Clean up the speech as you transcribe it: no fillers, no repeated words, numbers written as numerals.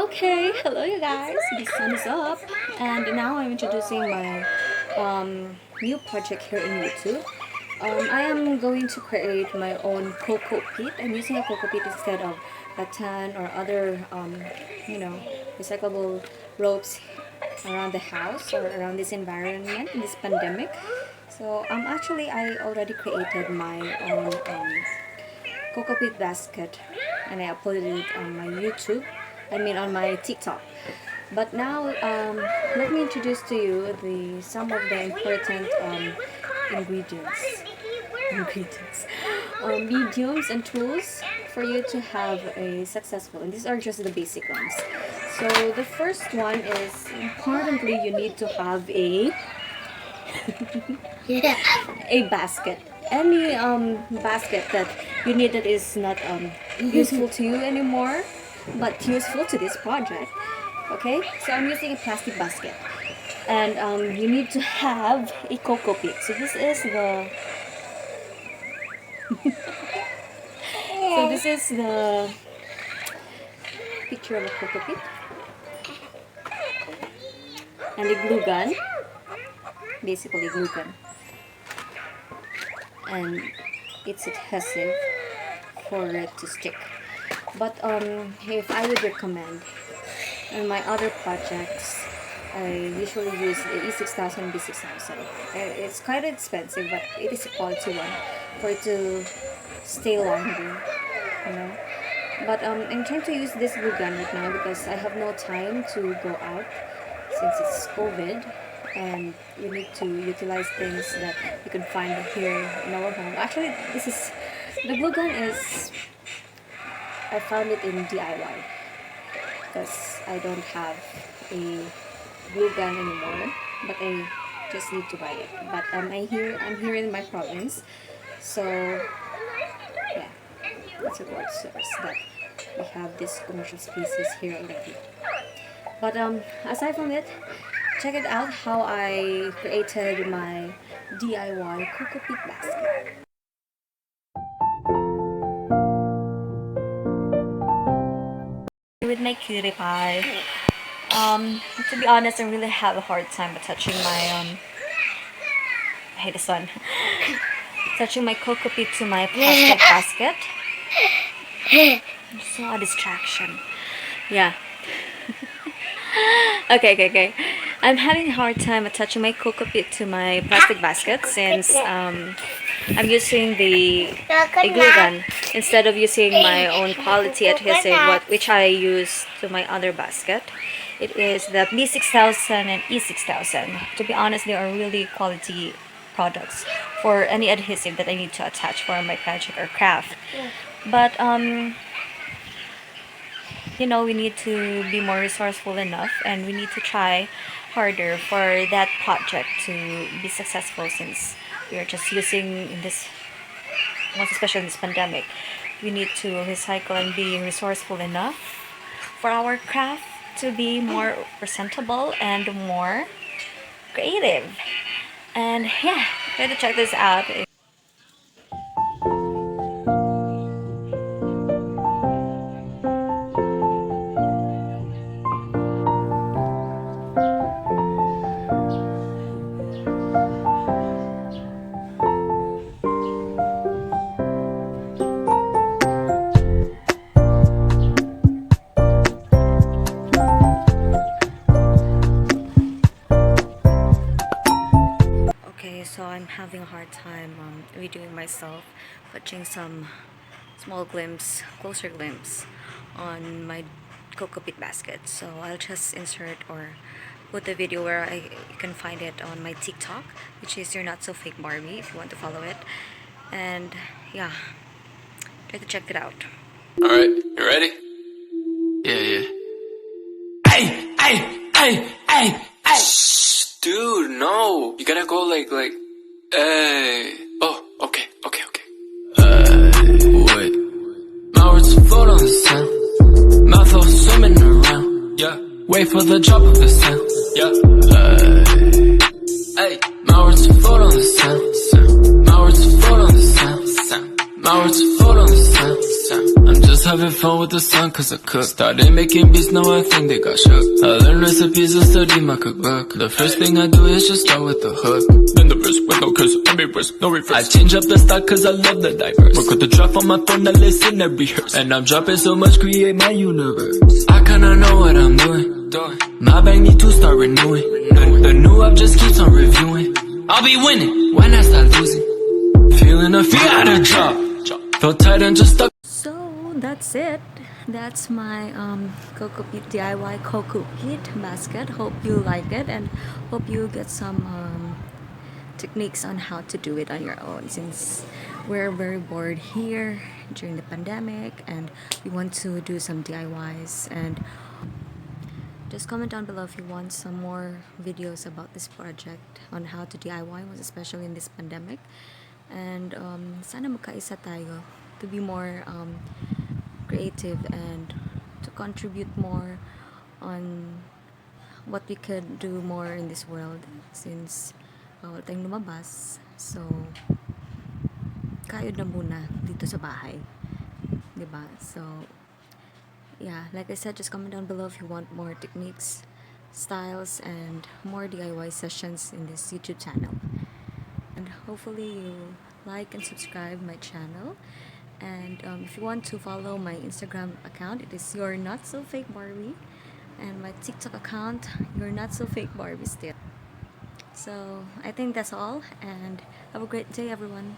Okay, hello you guys. The sun is up, and now I'm introducing my new project here in YouTube. I am going to create my own Cocopeat. I'm using a Cocopeat instead of rattan or other recyclable ropes around the house or around this environment in this pandemic. So actually I already created my own Cocopeat basket, and I uploaded it on my YouTube. I mean on my TikTok. But now let me introduce to you the some of the important ingredients, mediums and tools for you to have a successful. And these are just the basic ones. So the first one is, importantly, you need to have a a basket. Any basket that you need that is not useful to you anymore, but useful to this project. Okay, so I'm using a plastic basket, and you need to have a Cocopeat. So this is the this is the picture of a Cocopeat, and a glue gun, basically glue gun, and it's adhesive for it to stick. But if I would recommend, in my other projects, I usually use the E6000 and B6000. It's quite expensive, but it is a quality one for it to stay longer, you know. But I'm trying to use this glue gun right now because I have no time to go out since it's COVID, and you need to utilize things that you can find here in our home. Actually, the glue gun is, I found it in DIY because I don't have a glue gun anymore, but I just need to buy it. But I'm here in my province, so yeah, it's a good source that we have these commercial spaces here already. But aside from it, check it out how I created my DIY Cocopeat basket. With my cutie pie. To be honest, I really have a hard time touching my I hate the sun. Touching my Cocopeat to my plastic basket. So a distraction. Yeah. Okay. I'm having a hard time attaching my Cocopeat to my plastic basket since I'm using a glue gun instead of using my own quality adhesive, which I use to my other basket. It is the B6000 and E6000. To be honest, they are really quality products for any adhesive that I need to attach for my project or craft. But we need to be more resourceful enough, and we need to try harder for that project to be successful, since we are just using this, most especially in this pandemic. We need to recycle and be resourceful enough for our craft to be more presentable and more creative. And yeah, try to check this out. So I'm having a hard time videoing myself, touching some closer glimpse on my Cocopeat basket. So I'll just insert or put the video where you can find it on my TikTok, which is You're Not So Fake Barbie, if you want to follow it. And yeah, try to check it out. Alright, you ready? Yeah. Hey! Shh, dude, no. You gotta go like, hey. Oh, okay. Wait. My words float on the sound. Mouth all swimming around. Yeah. Wait for the drop of the sound. Yeah. Hey. My words float on the sound. My words float on the sound. My words float on the sound. I'm just was having fun with the sun cause I cooked. Started making beats, now I think they got shook. I learned recipes and studied my cookbook. The first thing I do is just start with the hook. Then the verse with no curse, every verse, no reverse. I change up the style cause I love the diverse. Work with the drop on my phone, I listen and rehearse. And I'm dropping so much, create my universe. I kinda know what I'm doing. My bank need to start renewing. The new app just keeps on reviewing. I'll be winning when I start losing. Feeling a fear out of drop. Felt tight and just stuck. So that's it. That's my Cocopeat DIY Cocopeat basket. Hope you like it and hope you get some techniques on how to do it on your own, since we're very bored here during the pandemic and we want to do some DIYs. And just comment down below if you want some more videos about this project on how to DIY, especially in this pandemic. And sana magkaisa tayo to be more creative and to contribute more on what we could do more in this world, since bawal tayong lumabas. So kayod na muna dito sa bahay, diba? So yeah, like I said, just comment down below if you want more techniques, styles, and more DIY sessions in this YouTube channel. And hopefully you like and subscribe my channel. And if you want to follow my Instagram account, it is Your Not So Fake Barbie, and my TikTok account, Your Not So Fake Barbie still. So I think that's all, and have a great day, everyone.